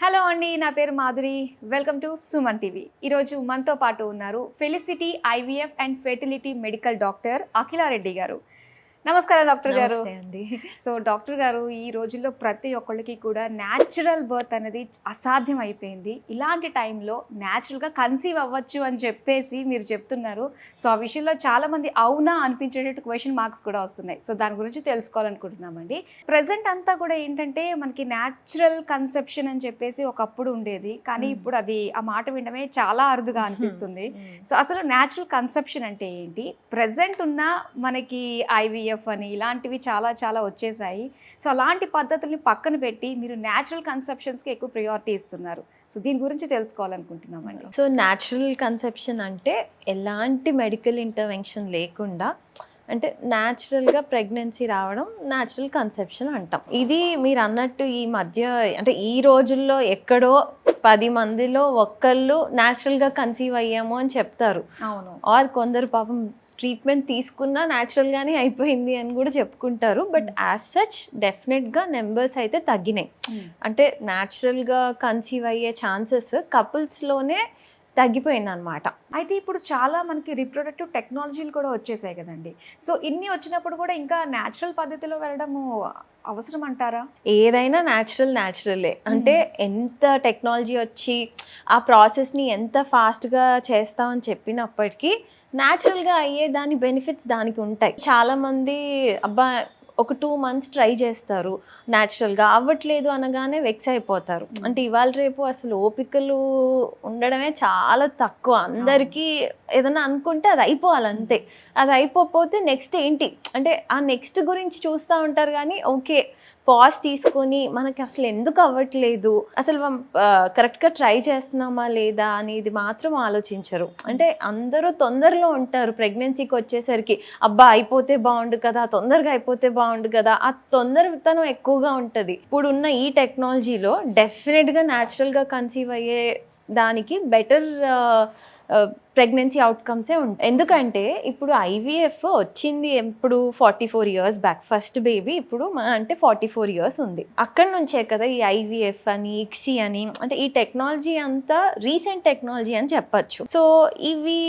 Hello అండి, నా పేరు Madhuri. Welcome to Suman TV. ఈరోజు మనతో పాటు ఉన్నారు felicity IVF and fertility medical doctor Akhila Reddy గారు. నమస్కారం డాక్టర్ గారు. అండి. సో డాక్టర్ గారు, ఈ రోజుల్లో ప్రతి ఒక్కళ్ళకి కూడా న్యాచురల్ బర్త్ అనేది అసాధ్యం అయిపోయింది. ఇలాంటి టైంలో న్యాచురల్గా కన్సీవ్ అవ్వచ్చు అని చెప్పేసి మీరు చెప్తున్నారు. సో ఆ విషయంలో చాలామంది అవునా అనిపించేటట్టు క్వశ్చన్ మార్క్స్ కూడా వస్తున్నాయి. సో దాని గురించి తెలుసుకోవాలనుకుంటున్నామండి. ప్రజెంట్ అంతా కూడా ఏంటంటే మనకి న్యాచురల్ కన్సెప్షన్ అని చెప్పేసి ఒకప్పుడు ఉండేది, కానీ ఇప్పుడు అది ఆ మాట వినడమే చాలా అరుదుగా అనిపిస్తుంది. సో అసలు న్యాచురల్ కన్సెప్షన్ అంటే ఏంటి? ప్రజెంట్ ఉన్న మనకి ఐవీఎఫ్ అని ఇలాంటివి చాలా చాలా వచ్చేసాయి. సో అలాంటి పద్ధతుల్ని పక్కన పెట్టి మీరు న్యాచురల్ కన్సెప్షన్స్కి ఎక్కువ ప్రియారిటీ ఇస్తున్నారు. సో దీని గురించి తెలుసుకోవాలనుకుంటున్నామండి. సో న్యాచురల్ కన్సెప్షన్ అంటే ఎలాంటి మెడికల్ ఇంటర్వెన్షన్ లేకుండా అంటే న్యాచురల్గా ప్రెగ్నెన్సీ రావడం న్యాచురల్ కన్సెప్షన్ అంటాం. ఇది మీరు అన్నట్టు ఈ మధ్య అంటే ఈ రోజుల్లో ఎక్కడో 10 మందిలో ఒక్కళ్ళు న్యాచురల్గా కన్సీవ్ అయ్యాము అని చెప్తారు. అవును. ఆర్ కొందరు పాపం ట్రీట్మెంట్ తీసుకున్నా న్యాచురల్గానే అయిపోయింది అని కూడా చెప్పుకుంటారు. బట్ యాజ్ సచ్ డెఫినెట్గా నెంబర్స్ అయితే తగ్గినాయి. అంటే న్యాచురల్గా కన్సీవ్ అయ్యే ఛాన్సెస్ కపుల్స్లోనే తగ్గిపోయింది అనమాట. అయితే ఇప్పుడు చాలా మనకి రిప్రొడక్టివ్ టెక్నాలజీలు కూడా వచ్చేసాయి కదండి. సో ఇన్ని వచ్చినప్పుడు కూడా ఇంకా న్యాచురల్ పద్ధతిలో వెళ్ళడము అవసరం అంటారా? ఏదైనా న్యాచురలే. అంటే ఎంత టెక్నాలజీ వచ్చి ఆ ప్రాసెస్ని ఎంత ఫాస్ట్గా చేస్తామని చెప్పినప్పటికీ న్యాచురల్గా అయ్యే దాని బెనిఫిట్స్ దానికి ఉంటాయి. చాలామంది అబ్బా ఒక 2 months ట్రై చేస్తారు, న్యాచురల్గా అవ్వట్లేదు అనగానే వెక్స్ అయిపోతారు. అంటే ఇవాళ రేపు అసలు ఓపికలు ఉండడమే చాలా తక్కువ. అందరికీ ఏదైనా అనుకుంటే అది అయిపోవాలి అంతే. అది అయిపోతే నెక్స్ట్ ఏంటి అంటే ఆ నెక్స్ట్ గురించి చూస్తూ ఉంటారు. కానీ ఓకే పాజ్ తీసుకొని మనకి అసలు ఎందుకు అవ్వట్లేదు, అసలు కరెక్ట్గా ట్రై చేస్తున్నామా లేదా అనేది మాత్రం ఆలోచించరు. అంటే అందరూ తొందరలో ఉంటారు. ప్రెగ్నెన్సీకి వచ్చేసరికి అబ్బా అయిపోతే బాగుండు కదా, తొందరగా అయిపోతే బాగుండు కదా, ఆ తొందరతనం ఎక్కువగా ఉంటుంది. ఇప్పుడున్న ఈ టెక్నాలజీలో డెఫినెట్గా న్యాచురల్గా కన్సీవ్ అయ్యే దానికి బెటర్ ప్రెగ్నెన్సీ అవుట్కమ్సే ఉంటాయి. ఎందుకంటే ఇప్పుడు ఐవీఎఫ్ వచ్చింది ఎప్పుడు 44 years బ్యాక్. ఫస్ట్ బేబీ ఇప్పుడు అంటే 44 years ఉంది. అక్కడ నుంచే కదా ఈ ఐవీఎఫ్ అని ఇక్సీ అని అంటే ఈ టెక్నాలజీ అంతా రీసెంట్ టెక్నాలజీ అని చెప్పచ్చు. సో ఇవి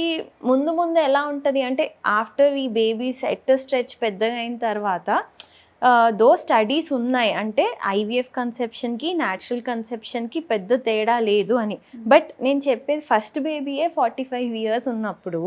ముందు ఎలా ఉంటుంది అంటే ఆఫ్టర్ ఈ బేబీస్ స్ట్రెచ్ పెద్దగా అయిన తర్వాత దో స్టడీస్ ఉన్నాయి అంటే ఐవీఎఫ్ కన్సెప్షన్కి న్యాచురల్ కన్సెప్షన్కి పెద్ద తేడా లేదు అని. బట్ నేను చెప్పేది ఫస్ట్ బేబీయే 45 years ఉన్నప్పుడు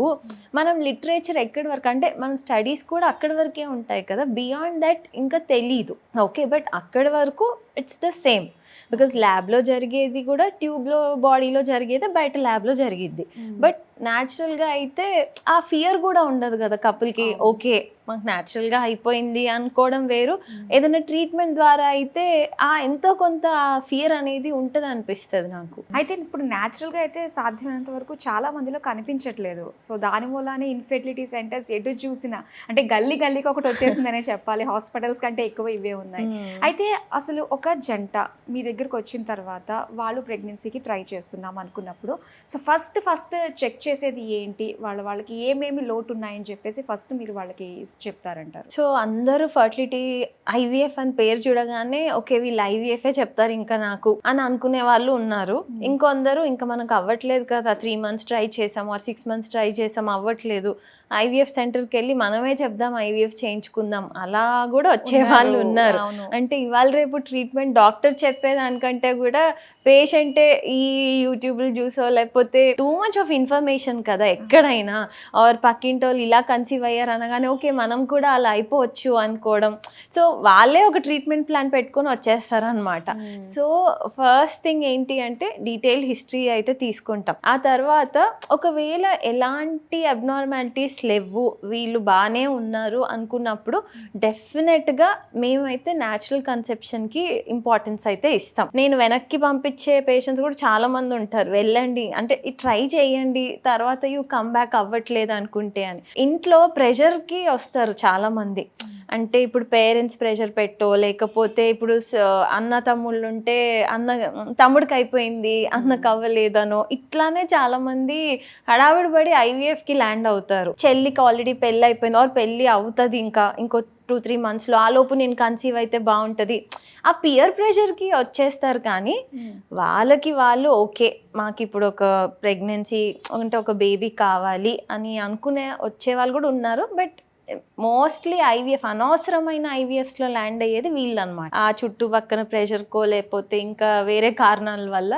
మనం లిటరేచర్ ఎక్కడి వరకు అంటే మన స్టడీస్ కూడా అక్కడి వరకే ఉంటాయి కదా, బియాండ్ దట్ ఇంకా తెలీదు. ఓకే, బట్ అక్కడి వరకు ఇట్స్ ద సేమ్. బికాజ్ ల్యాబ్లో జరిగేది కూడా ట్యూబ్లో బాడీలో జరిగేది బయట ల్యాబ్లో జరిగిద్ది. బట్ న్యాచురల్గా అయితే ఆ ఫియర్ కూడా ఉండదు కదా కపుల్కి. ఓకే మాకు న్యాచురల్గా అయిపోయింది అనుకోవడం వేరు, ఏదైనా ట్రీట్మెంట్ ద్వారా అయితే ఆ ఎంతో కొంత ఫియర్ అనేది ఉంటుంది అనిపిస్తుంది నాకు. అయితే ఇప్పుడు న్యాచురల్గా అయితే సాధ్యమైనంత వరకు చాలా మందిలో కనిపించట్లేదు. సో దాని మూలానే ఇన్ఫెర్టిలిటీ సెంటర్స్ ఎటు చూసినా అంటే గల్లీకి ఒకటి వచ్చేసిందనే చెప్పాలి. హాస్పిటల్స్ కంటే ఎక్కువ ఇవే ఉన్నాయి. అయితే అసలు ఒక జంట మీ దగ్గరకు వచ్చిన తర్వాత వాళ్ళు ప్రెగ్నెన్సీకి ట్రై చేస్తున్నాం అనుకున్నప్పుడు సో ఫస్ట్ చెక్ చేసేది ఏంటి, వాళ్ళకి ఏమేమి లోటు ఉన్నాయని చెప్పేసి ఫస్ట్ మీరు వాళ్ళకి చెప్తారంటారు? సో అందరూ ఫర్టిలిటీ ఐవీఎఫ్ అని పేరు చూడగానే ఓకే వీళ్ళు ఐవీఎఫే చెప్తారు ఇంకా నాకు అని అనుకునే వాళ్ళు ఉన్నారు. ఇంకొందరు ఇంకా మనకు అవ్వట్లేదు కదా, 3 months ట్రై చేసాం ఆర్ 6 months ట్రై చేసాం అవ్వట్లేదు, ఐవీఎఫ్ సెంటర్కి వెళ్ళి మనమే చెప్దాం ఐవీఎఫ్ చేయించుకుందాం అలా కూడా వచ్చే వాళ్ళు ఉన్నారు. అంటే ఇవాళ రేపు ట్రీట్మెంట్ డాక్టర్ చెప్పేదానికంటే కూడా పేషెంటే ఈ యూట్యూబ్లు చూసో లేకపోతే టూ మచ్ ఆఫ్ ఇన్ఫర్మేషన్ కదా ఎక్కడైనా, ఆర్ పక్కింటి వాళ్ళు ఇలా కన్సీవ్ అయ్యారు అనగానే ఓకే మనం కూడా అలా అయిపోవచ్చు అనుకోవడం. సో వాళ్ళే ఒక ట్రీట్మెంట్ ప్లాన్ పెట్టుకొని వచ్చేస్తారనమాట. సో ఫస్ట్ థింగ్ ఏంటి అంటే డీటెయిల్ హిస్టరీ అయితే తీసుకుంటాం. ఆ తర్వాత ఒకవేళ ఎలాంటి అబ్నార్మాలిటీస్ లేవు వీళ్ళు బాగానే ఉన్నారు అనుకున్నప్పుడు డెఫినెట్గా మేమైతే న్యాచురల్ కన్సెప్షన్కి ఇంపార్టెన్స్ అయితే ఇస్తాం. నేను వెనక్కి పంపించే పేషెంట్స్ కూడా చాలా మంది ఉంటారు, వెళ్ళండి అంటే ట్రై చేయండి తర్వాత యూ కమ్ బ్యాక్ అవ్వట్లేదు అనుకుంటే అని. ఇంట్లో ప్రెషర్కి వస్తారు చాలా మంది. అంటే ఇప్పుడు పేరెంట్స్ ప్రెషర్ పెట్టో, లేకపోతే ఇప్పుడు అన్న తమ్ముళ్ళు ఉంటే తమ్ముడికి అయిపోయింది అన్నకు అవ్వలేదనో, ఇట్లానే చాలా మంది హడావిడి పడి IVFకి ల్యాండ్ అవుతారు. చెల్లికి ఆల్రెడీ పెళ్ళి అయిపోయింది ఆర్ పెళ్ళి అవుతుంది ఇంకో 2-3 monthsలో, ఆ లోపు నేను కన్సీవ్ అయితే బాగుంటుంది, ఆ పియర్ ప్రెషర్కి వచ్చేస్తారు. కానీ వాళ్ళకి వాళ్ళు ఓకే మాకు ఇప్పుడు ఒక ప్రెగ్నెన్సీ అంటే ఒక బేబీ కావాలి అని అనుకునే వచ్చే వాళ్ళు కూడా ఉన్నారు. బట్ మోస్ట్లీ IVF అనవసరమైన IVFస్లో ల్యాండ్ అయ్యేది వీళ్ళు అనమాట. ఆ చుట్టుపక్కన ప్రెషర్కో లేకపోతే ఇంకా వేరే కారణాల వల్ల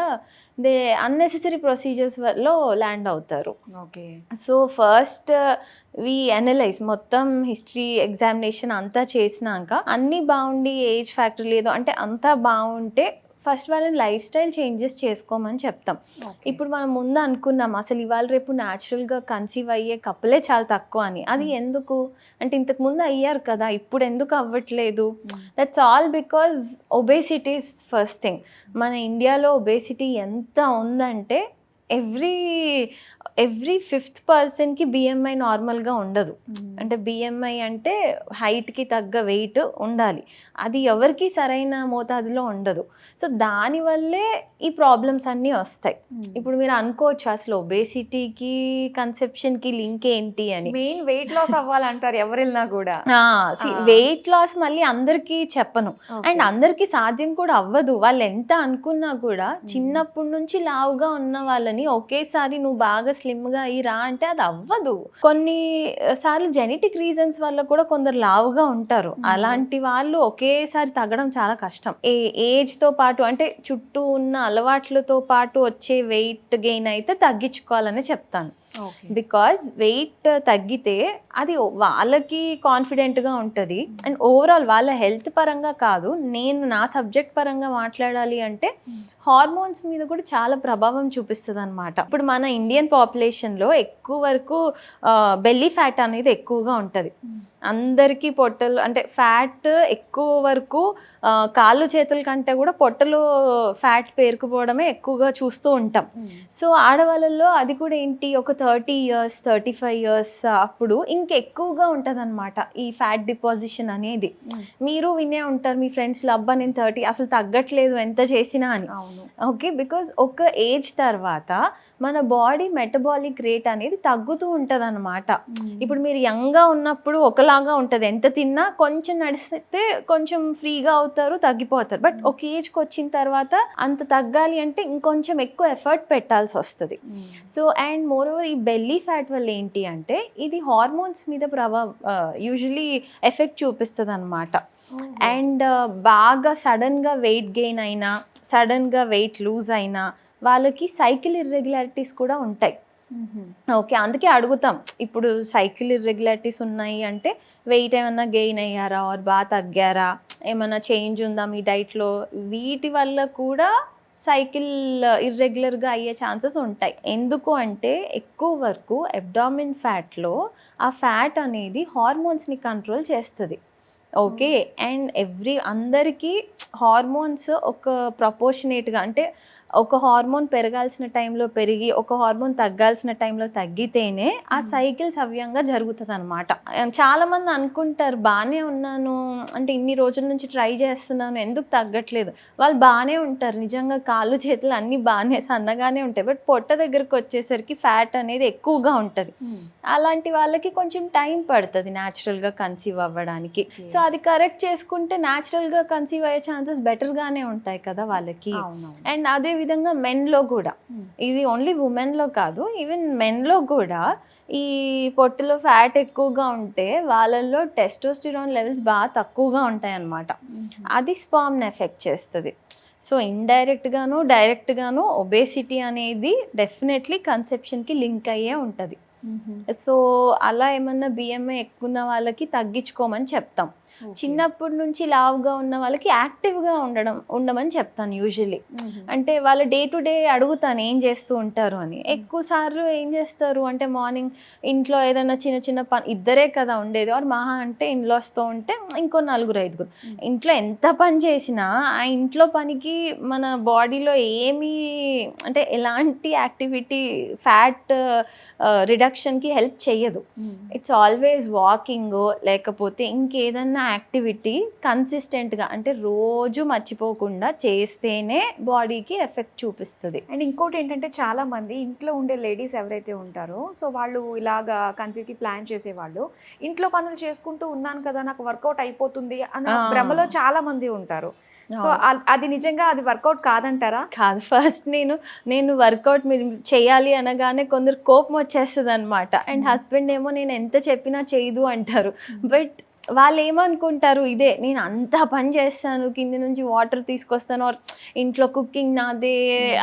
అన్నెసెసరీ ప్రొసీజర్స్ లో ల్యాండ్ అవుతారు. ఓకే. సో ఫస్ట్ వి అనలైజ్ మొత్తం హిస్టరీ ఎగ్జామినేషన్ అంతా చేసినాక అన్నీ బాగుండి ఏజ్ ఫ్యాక్టర్ లేదు అంటే అంతా బాగుంటే ఫస్ట్ వాళ్ళని లైఫ్ స్టైల్ చేంజెస్ చేసుకోమని చెప్తాం. ఇప్పుడు మనం ముందు అనుకున్నాం అసలు ఇవాళ రేపు న్యాచురల్గా కన్సీవ్ అయ్యే కప్పులే చాలా తక్కువ అని. అది ఎందుకు అంటే ఇంతకు ముందు అయ్యారు కదా, ఇప్పుడు ఎందుకు అవ్వట్లేదు? That's all because obesity is first thing. మన ఇండియాలో ఒబేసిటీ ఎంత ఉందంటే ఎవ్రీ 5th పర్సన్కి BMI నార్మల్గా ఉండదు. అంటే BMI అంటే హైట్కి తగ్గ వెయిట్ ఉండాలి, అది ఎవరికి సరైన మోతాదులో ఉండదు. సో దానివల్లే ఈ ప్రాబ్లమ్స్ అన్నీ వస్తాయి. ఇప్పుడు మీరు అనుకోవచ్చు అసలు ఒబేసిటీకి కన్సెప్షన్కి లింక్ ఏంటి అని. మెయిన్ వెయిట్ లాస్ అవ్వాలంటారు ఎవరు వెళ్ళినా కూడా. వెయిట్ లాస్ మళ్ళీ అందరికీ చెప్పను, అండ్ అందరికీ సాధ్యం కూడా అవ్వదు. వాళ్ళు ఎంత అనుకున్నా కూడా చిన్నప్పటి నుంచి లావుగా ఉన్న వాళ్ళని ఒకేసారి నువ్వు బాగా స్లిమ్గా అయ్యి రా అంటే అది అవ్వదు. కొన్ని సార్లు జెనెటిక్ రీజన్స్ వల్ల కూడా కొందరు లావుగా ఉంటారు. అలాంటి వాళ్ళు ఒకేసారి తగ్గడం చాలా కష్టం. ఏజ్తో పాటు అంటే చుట్టూ ఉన్న అలవాట్లతో పాటు వచ్చే వెయిట్ గెయిన్ అయితే తగ్గించుకోవాలని చెప్తాను. బికాజ్ వెయిట్ తగ్గితే అది వాళ్ళకి కాన్ఫిడెంట్గా ఉంటుంది అండ్ ఓవరాల్ వాళ్ళ హెల్త్ పరంగా కాదు, నేను నా సబ్జెక్ట్ పరంగా మాట్లాడాలి అంటే హార్మోన్స్ మీద కూడా చాలా ప్రభావం చూపిస్తుంది అనమాట. ఇప్పుడు మన ఇండియన్ పాపులేషన్లో ఎక్కువ వరకు బెల్లీ ఫ్యాట్ అనేది ఎక్కువగా ఉంటుంది. అందరికీ పొట్టలు అంటే ఫ్యాట్ ఎక్కువ వరకు కాళ్ళు చేతుల కంటే కూడా పొట్టలు ఫ్యాట్ పేరుకుపోవడమే ఎక్కువగా చూస్తూ ఉంటాం. సో ఆడవాళ్ళలో అది కూడా ఏంటి ఒక 30 years 35 years అప్పుడు ఇంకెక్కువగా ఉంటుంది అనమాట ఈ ఫ్యాట్ డిపాజిషన్ అనేది. మీరు వినే ఉంటారు మీ ఫ్రెండ్స్లో, అబ్బా నేను 30 అసలు తగ్గట్లేదు ఎంత చేసినా అని. ఓకే, బికాజ్ ఒక ఏజ్ తర్వాత మన బాడీ మెటబాలిక్ రేట్ అనేది తగ్గుతూ ఉంటుంది అనమాట. ఇప్పుడు మీరు యంగ్గా ఉన్నప్పుడు ఒకలాగా ఉంటుంది, ఎంత తిన్నా కొంచెం నడిస్తే కొంచెం ఫ్రీగా అవుతారు, తగ్గిపోతారు. బట్ ఒక ఏజ్కి వచ్చిన తర్వాత అంత తగ్గాలి అంటే ఇంకొంచెం ఎక్కువ ఎఫర్ట్ పెట్టాల్సి వస్తుంది. సో అండ్ మోర్ ఓవర్ ఈ బెల్లీ ఫ్యాట్ వల్ల ఏంటి అంటే ఇది హార్మోన్స్ మీద యూజువలీ ఎఫెక్ట్ చూపిస్తుంది అనమాట. అండ్ బాగా సడన్గా వెయిట్ గెయిన్ అయినా సడన్గా వెయిట్ లూజ్ అయినా వాళ్ళకి సైకిల్ ఇర్రెగ్యులారిటీస్ కూడా ఉంటాయి. ఓకే, అందుకే అడుగుతాం ఇప్పుడు సైకిల్ ఇర్రెగ్యులారిటీస్ ఉన్నాయి అంటే వెయిట్ ఏమన్నా గెయిన్ అయ్యారా ఆర్ బాగా తగ్గారా, ఏమన్నా చేంజ్ ఉందా మీ డైట్లో, వీటి వల్ల కూడా సైకిల్ ఇర్రెగ్యులర్గా అయ్యే ఛాన్సెస్ ఉంటాయి. ఎందుకు అంటే ఎక్కువ వరకు అబ్డామిన్ ఫ్యాట్లో ఆ ఫ్యాట్ అనేది హార్మోన్స్ని కంట్రోల్ చేస్తుంది. ఓకే, అండ్ అందరికీ హార్మోన్స్ ఒక ప్రపోర్షనేట్గా అంటే ఒక హార్మోన్ పెరగాల్సిన టైంలో పెరిగి ఒక హార్మోన్ తగ్గాల్సిన టైంలో తగ్గితేనే ఆ సైకిల్ సవ్యంగా జరుగుతుంది అనమాట. చాలామంది అనుకుంటారు బాగానే ఉన్నాను అంటే ఇన్ని రోజుల నుంచి ట్రై చేస్తున్నాను ఎందుకు తగ్గట్లేదు. వాళ్ళు బాగానే ఉంటారు, నిజంగా కాళ్ళు చేతులు అన్నీ బాగానే సన్నగానే ఉంటాయి, బట్ పొట్ట దగ్గరకు వచ్చేసరికి ఫ్యాట్ అనేది ఎక్కువగా ఉంటుంది. అలాంటి వాళ్ళకి కొంచెం టైం పడుతుంది న్యాచురల్గా కన్సీవ్ అవ్వడానికి. సో అది కరెక్ట్ చేసుకుంటే న్యాచురల్గా కన్సీవ్ అయ్యే ఛాన్సెస్ బెటర్గానే ఉంటాయి కదా వాళ్ళకి. అండ్ అదే విధంగా మెన్లో కూడా, ఇది ఓన్లీ ఉమెన్లో కాదు, ఈవెన్ మెన్లో కూడా ఈ పొట్టలో ఫ్యాట్ ఎక్కువగా ఉంటే వాళ్ళల్లో టెస్టోస్టిరాన్ లెవెల్స్ బాగా తక్కువగా ఉంటాయి అన్నమాట. అది స్పర్మ్ని ఎఫెక్ట్ చేస్తుంది. సో ఇండైరెక్ట్గాను డైరెక్ట్గాను ఒబేసిటీ అనేది డెఫినెట్లీ కన్సెప్షన్కి లింక్ అయ్యే ఉంటుంది. సో అలా ఏమన్నా BMI ఎక్కువ ఉన్న వాళ్ళకి తగ్గించుకోమని చెప్తాం. చిన్నప్పటి నుంచి లావుగా ఉన్న వాళ్ళకి యాక్టివ్గా ఉండమని చెప్తాను యూజువల్లీ. అంటే వాళ్ళ డే టు డే అడుగుతాను ఏం చేస్తూ ఉంటారు అని. ఎక్కువ సార్లు ఏం చేస్తారు అంటే మార్నింగ్ ఇంట్లో ఏదైనా చిన్న చిన్న పని, ఇద్దరే కదా ఉండేది, ఆర్ మహా అంటే ఇన్లాస్తో ఉంటే ఇంకో 4-5 ఇంట్లో ఎంత పని చేసినా ఆ ఇంట్లో పనికి మన బాడీలో ఏమీ అంటే ఎలాంటి యాక్టివిటీ ఫ్యాట్ రిడక్షన్ ప్రొడక్షన్కి హెల్ప్ చెయ్యదు. ఇట్స్ ఆల్వేస్ వాకింగ్ లేకపోతే ఇంకేదన్నా యాక్టివిటీ కన్సిస్టెంట్గా అంటే రోజు మర్చిపోకుండా చేస్తేనే బాడీకి ఎఫెక్ట్ చూపిస్తుంది. అండ్ ఇంకోటి ఏంటంటే చాలా మంది ఇంట్లో ఉండే లేడీస్ ఎవరైతే ఉంటారో సో వాళ్ళు ఇలాగా కన్సీవ్కి ప్లాన్ చేసేవాళ్ళు ఇంట్లో పనులు చేసుకుంటూ ఉన్నాను కదా నాకు వర్కౌట్ అయిపోతుంది అన్న భ్రమలో చాలా మంది ఉంటారు. సో అది నిజంగా అది వర్కౌట్ కాదంటారా? కాదు. ఫస్ట్ నేను వర్కౌట్ మీరు చేయాలి అనగానే కొందరు కోపం వచ్చేస్తుంది అనమాట. అండ్ హస్బెండ్ ఏమో నేను ఎంత చెప్పినా చేయదు అంటారు. బట్ వాళ్ళు ఏమనుకుంటారు, ఇదే నేను అంత పని చేస్తాను, కింది నుంచి వాటర్ తీసుకొస్తాను, ఇంట్లో కుకింగ్ నాదే,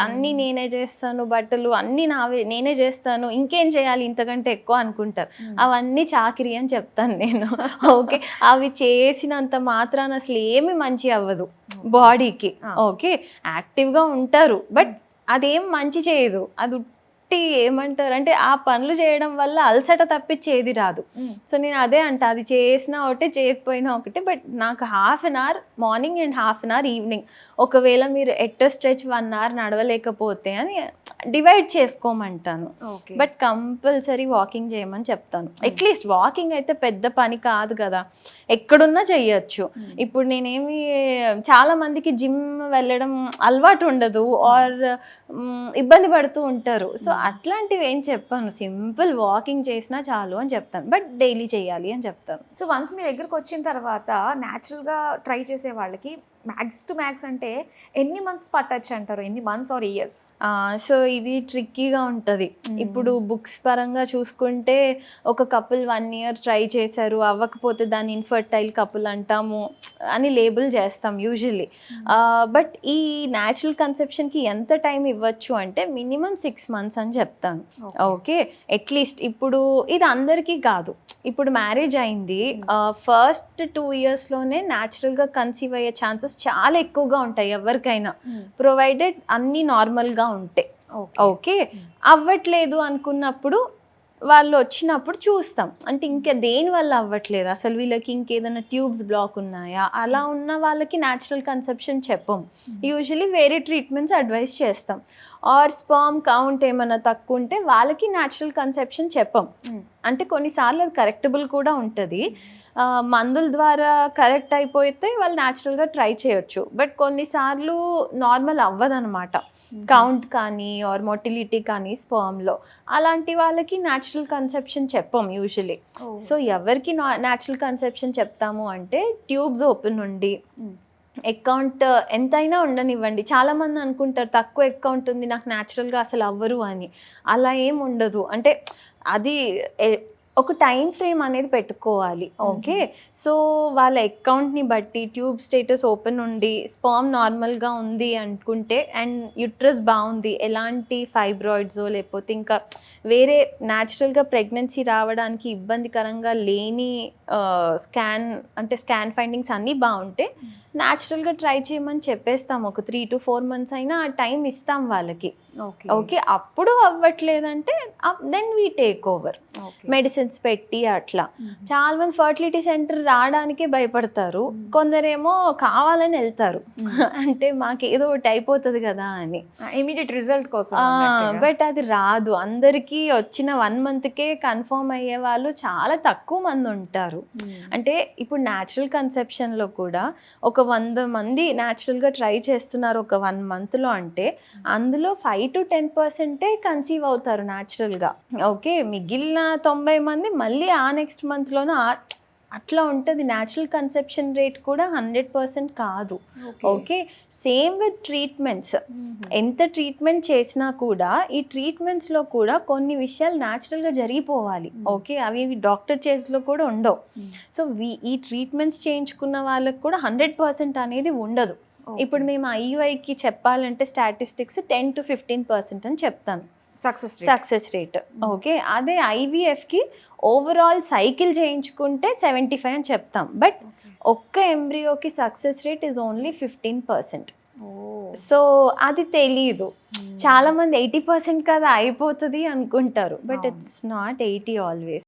అన్నీ నేనే చేస్తాను, బట్టలు అన్నీ నావే, నేనే చేస్తాను, ఇంకేం చేయాలి ఇంతకంటే ఎక్కువ అనుకుంటారు. అవన్నీ చాకిరీ అని చెప్తాను నేను. ఓకే, అవి చేసినంత మాత్రాన అసలు ఏమి మంచి అవ్వదు బాడీకి. ఓకే, యాక్టివ్గా ఉంటారు బట్ అదేం మంచి చేయదు. అది ఏమంటారు అంటే ఆ పనులు చేయడం వల్ల అలసట తప్పించేది రాదు. సో నేను అదే అంట, అది చేసినా ఒకటే చేయకపోయినా ఒకటే. బట్ నాకు 1/2 an hour morning and 1/2 an hour evening, ఒకవేళ మీరు స్ట్రెచ్ 1 hour నడవలేకపోతే అని డివైడ్ చేసుకోమంటాను. బట్ కంపల్సరీ వాకింగ్ చేయమని చెప్తాను. అట్లీస్ట్ వాకింగ్ అయితే పెద్ద పని కాదు కదా, ఎక్కడున్నా చెయ్యొచ్చు. ఇప్పుడు నేనేమి చాలా మందికి జిమ్ వెళ్ళడం అలవాటు ఉండదు ఆర్ ఇబ్బంది పడుతూ ఉంటారు. సో అట్లాంటివి ఏం చెప్పాను, సింపుల్ వాకింగ్ చేసినా చాలు అని చెప్తాను. బట్ డైలీ చేయాలి అని చెప్తాను. సో వన్స్ మీ దగ్గరకు వచ్చిన తర్వాత న్యాచురల్గా ట్రై చేసే వాళ్ళకి మ్యాక్స్ టు మ్యాక్స్ అంటే ఎన్ని మంత్స్ పట్టచ్చు అంటారు? ఎన్ని మంత్స్ ఆర్ ఇయర్స్? సో ఇది ట్రిక్కీగా ఉంటుంది. ఇప్పుడు బుక్స్ పరంగా చూసుకుంటే ఒక కపుల్ 1 year ట్రై చేశారు, అవ్వకపోతే దాన్ని ఇన్ఫర్టైల్ కపుల్ అంటాము అని లేబుల్ చేస్తాం యూజువల్లీ. బట్ ఈ న్యాచురల్ కన్సెప్షన్కి ఎంత టైం ఇవ్వచ్చు అంటే మినిమం 6 months అని చెప్తాను. ఓకే, అట్లీస్ట్ ఇప్పుడు ఇది అందరికీ కాదు. ఇప్పుడు మ్యారేజ్ అయింది, ఫస్ట్ 2 yearsలోనే న్యాచురల్గా కన్సీవ్ అయ్యే ఛాన్సెస్ చాలా ఎక్కువగా ఉంటాయి ఎవరికైనా, ప్రొవైడెడ్ అన్నీ నార్మల్గా ఉంటే. ఓకే, అవ్వట్లేదు అనుకున్నప్పుడు వాళ్ళు వచ్చినప్పుడు చూస్తాం, అంటే ఇంకా దేని వల్ల అవ్వట్లేదు, అసలు వీళ్ళకి ఇంకేదైనా ట్యూబ్స్ బ్లాక్ ఉన్నాయా, అలా ఉన్న వాళ్ళకి న్యాచురల్ కన్సెప్షన్ చెప్పం. యూజువలీ వేరే ట్రీట్మెంట్స్ అడ్వైస్ చేస్తాం. ఆర్ స్పర్మ్ కౌంట్ ఏమైనా తక్కువ ఉంటే వాళ్ళకి న్యాచురల్ కన్సెప్షన్ చెప్పం. అంటే కొన్నిసార్లు అది కరెక్టబుల్ కూడా ఉంటుంది. మందుల ద్వారా కరెక్ట్ అయిపోతే వాళ్ళు న్యాచురల్గా ట్రై చేయొచ్చు. బట్ కొన్నిసార్లు నార్మల్ అవ్వదనమాట, కౌంట్ కానీ ఆర్ మొటిలిటీ కానీ స్పర్మ్లో. అలాంటి వాళ్ళకి న్యాచురల్ కన్సెప్షన్ చెప్పం యూజువలీ. సో ఎవరికి న్యాచురల్ కన్సెప్షన్ చెప్తాము అంటే ట్యూబ్స్ ఓపెన్ ఉండి అకౌంట్ ఎంతైనా ఉండనివ్వండి. చాలామంది అనుకుంటారు తక్కువ అకౌంట్ ఉంది నాకు న్యాచురల్గా అసలు అవ్వరు అని. అలా ఏం ఉండదు. అంటే అది ఒక టైం ఫ్రేమ్ అనేది పెట్టుకోవాలి. ఓకే, సో వాళ్ళ అకౌంట్ని బట్టి ట్యూబ్ స్టేటస్ ఓపెన్ ఉండి స్పర్మ్ నార్మల్గా ఉంది అనుకుంటే అండ్ యుట్రస్ బాగుంది, ఎలాంటి ఫైబ్రాయిడ్స్ లేకపోతే ఇంకా వేరే న్యాచురల్గా ప్రెగ్నెన్సీ రావడానికి ఇబ్బందికరంగా లేని స్కాన్ ఫైండింగ్స్ అన్నీ బాగుంటే న్యాచురల్గా ట్రై చేయమని చెప్పేస్తాం. ఒక 3 to 4 months అయినా ఆ టైం ఇస్తాం వాళ్ళకి. ఓకే, అప్పుడు అవ్వట్లేదంటే then we take over medicines పెట్టి అట్లా. చాలా మంది ఫర్టిలిటీ సెంటర్ రావడానికే భయపడతారు, కొందరేమో కావాలని వెళ్తారు, అంటే మాకేదో ఒకటి అయిపోతుంది కదా అని ఇమీడియట్ రిజల్ట్ కోసం. బట్ అది రాదు. అందరికీ వచ్చిన 1 monthకే కన్ఫర్మ్ అయ్యే వాళ్ళు చాలా తక్కువ మంది ఉంటారు. అంటే ఇప్పుడు న్యాచురల్ కన్సెప్షన్లో కూడా ఒక 100 మంది న్యాచురల్గా ట్రై చేస్తున్నారు ఒక 1 monthలో, అంటే అందులో 5 to 10% కన్సీవ్ అవుతారు న్యాచురల్గా. ఓకే, మిగిలిన 90 మంది మళ్ళీ ఆ నెక్స్ట్ మంత్లోనూ అట్లా ఉంటుంది. న్యాచురల్ కన్సెప్షన్ రేట్ కూడా 100% కాదు. Okay, same with treatments. ఎంత ట్రీట్మెంట్ చేసినా కూడా ఈ ట్రీట్మెంట్స్లో కూడా కొన్ని విషయాలు న్యాచురల్గా జరిగిపోవాలి. ఓకే, అవి డాక్టర్ చేతిలో కూడా ఉండవు. సో ఈ ట్రీట్మెంట్స్ చేయించుకున్న వాళ్ళకి కూడా 100% అనేది ఉండదు. ఇప్పుడు మేము IUIకి చెప్పాలంటే స్టాటిస్టిక్స్ 10 to 15% అని చెప్తాను సక్సెస్ రేట్. ఓకే, అదే IVFకి ఓవరాల్ సైకిల్ చేయించుకుంటే 75 అని చెప్తాం. బట్ ఒక్క ఎంబ్రియోకి success rate is only 15%. So అది తెలీదు. చాలా మంది 80% కదా అయిపోతుంది అనుకుంటారు, బట్ ఇట్స్ నాట్ 80 ఆల్వేస్.